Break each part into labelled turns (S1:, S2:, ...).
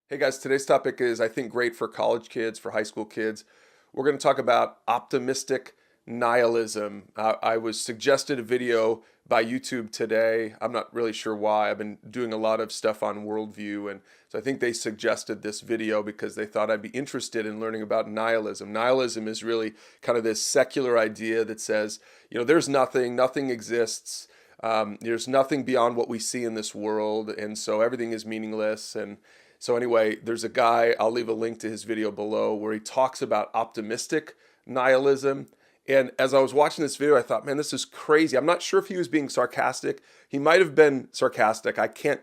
S1: Hey guys, today's topic is, I think, great for college kids, for high school kids. We're going to talk about optimistic nihilism. I was suggested a video by YouTube today. I'm not really sure why. I've been doing a lot of stuff on worldview, and so I think they suggested this video because they thought I'd be interested in learning about nihilism. Nihilism is really kind of this secular idea that says, there's nothing exists. There's nothing beyond what we see in this world, and so everything is meaningless. And so anyway, there's a guy, I'll leave a link to his video below, where he talks about optimistic nihilism. And as I was watching this video, I thought, man, this is crazy. I'm not sure if he was being sarcastic. He might have been sarcastic.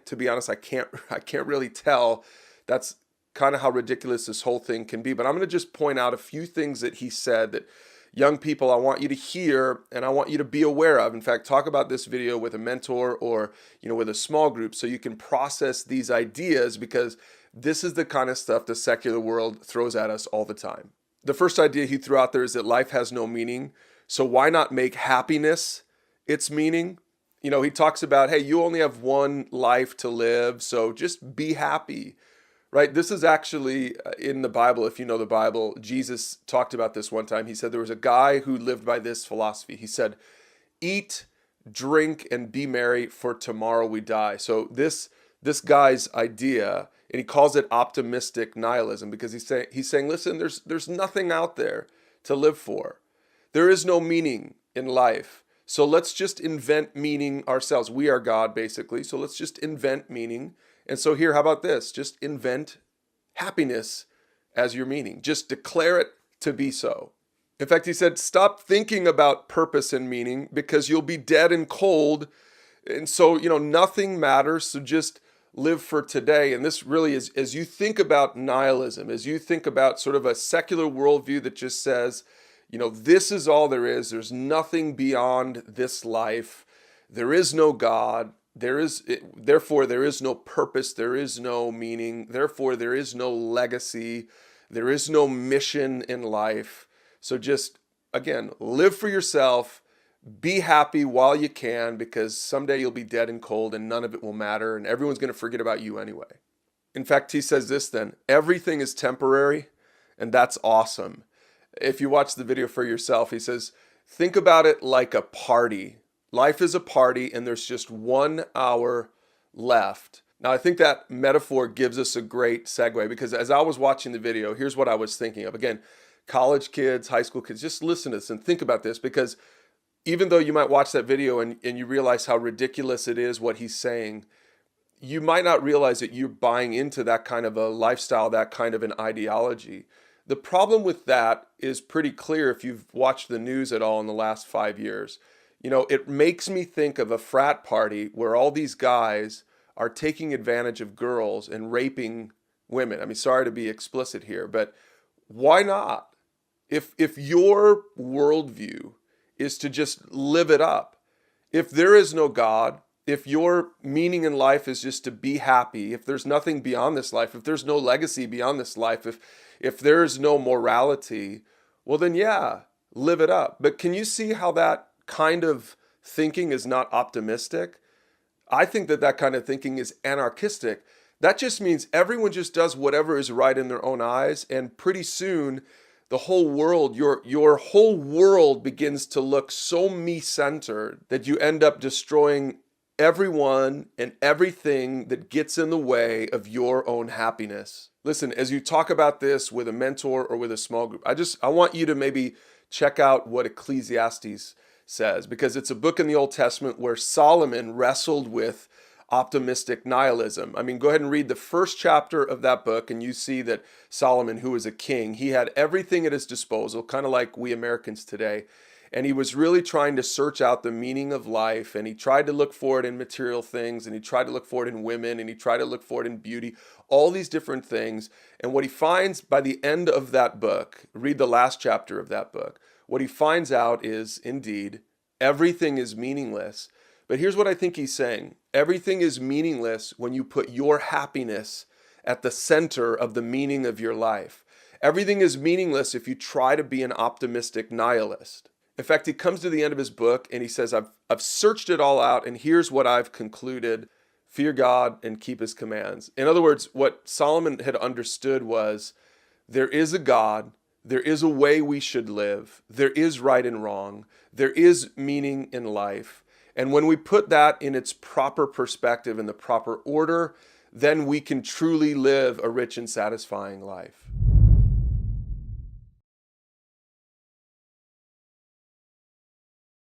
S1: To be honest, I can't really tell. That's kind of how ridiculous this whole thing can be. But I'm going to just point out a few things that he said that young people, I want you to hear and I want you to be aware of. In fact, talk about this video with a mentor or, with a small group so you can process these ideas, because this is the kind of stuff the secular world throws at us all the time. The first idea he threw out there is that life has no meaning. So why not make happiness its meaning? He talks about, hey, you only have one life to live, so just be happy. Right? This is actually in the Bible. If you know the Bible, Jesus talked about this one time. He said there was a guy who lived by this philosophy. He said, eat, drink, and be merry, for tomorrow we die. So this guy's idea, and he calls it optimistic nihilism, because he's saying, listen, there's nothing out there to live for. There is no meaning in life. So let's just invent meaning ourselves. We are God, basically. So let's just invent meaning. And so here, how about this? Just invent happiness as your meaning. Just declare it to be so. In fact, he said, stop thinking about purpose and meaning, because you'll be dead and cold. And so, nothing matters. So just live for today. And this really is, as you think about nihilism, as you think about sort of a secular worldview that just says, this is all there is. There's nothing beyond this life. There is no God. Therefore, there is no purpose, there is no meaning, therefore, there is no legacy, there is no mission in life. So just, again, live for yourself, be happy while you can, because someday you'll be dead and cold and none of it will matter, and everyone's going to forget about you anyway. In fact, he says this then, everything is temporary, and that's awesome. If you watch the video for yourself, he says, think about it like a party. Life is a party, and there's just 1 hour left. Now, I think that metaphor gives us a great segue, because as I was watching the video, here's what I was thinking of. Again, college kids, high school kids, just listen to this and think about this, because even though you might watch that video and you realize how ridiculous it is what he's saying, you might not realize that you're buying into that kind of a lifestyle, that kind of an ideology. The problem with that is pretty clear if you've watched the news at all in the last 5 years. It makes me think of a frat party where all these guys are taking advantage of girls and raping women. I mean, sorry to be explicit here, but why not? If your worldview is to just live it up, if there is no God, if your meaning in life is just to be happy, if there's nothing beyond this life, if there's no legacy beyond this life, if there's no morality, well then yeah, live it up. But can you see how that kind of thinking is not optimistic? I think that kind of thinking is anarchistic. That just means everyone just does whatever is right in their own eyes, and pretty soon the whole world, your whole world begins to look so me-centered that you end up destroying everyone and everything that gets in the way of your own happiness. Listen, as you talk about this with a mentor or with a small group, I want you to maybe check out what Ecclesiastes says, because it's a book in the Old Testament where Solomon wrestled with optimistic nihilism. I mean, go ahead and read the first chapter of that book, and you see that Solomon, who was a king, he had everything at his disposal, kind of like we Americans today. And he was really trying to search out the meaning of life, and he tried to look for it in material things, and he tried to look for it in women, and he tried to look for it in beauty, all these different things. And what he finds by the end of that book, read the last chapter of that book, what he finds out is, indeed, everything is meaningless. But here's what I think he's saying. Everything is meaningless when you put your happiness at the center of the meaning of your life. Everything is meaningless if you try to be an optimistic nihilist. In fact, he comes to the end of his book and he says, I've searched it all out, and here's what I've concluded. fear God and keep his commands. In other words, what Solomon had understood was there is a God, there is a way we should live, there is right and wrong, there is meaning in life. And when we put that in its proper perspective, in the proper order, then we can truly live a rich and satisfying life.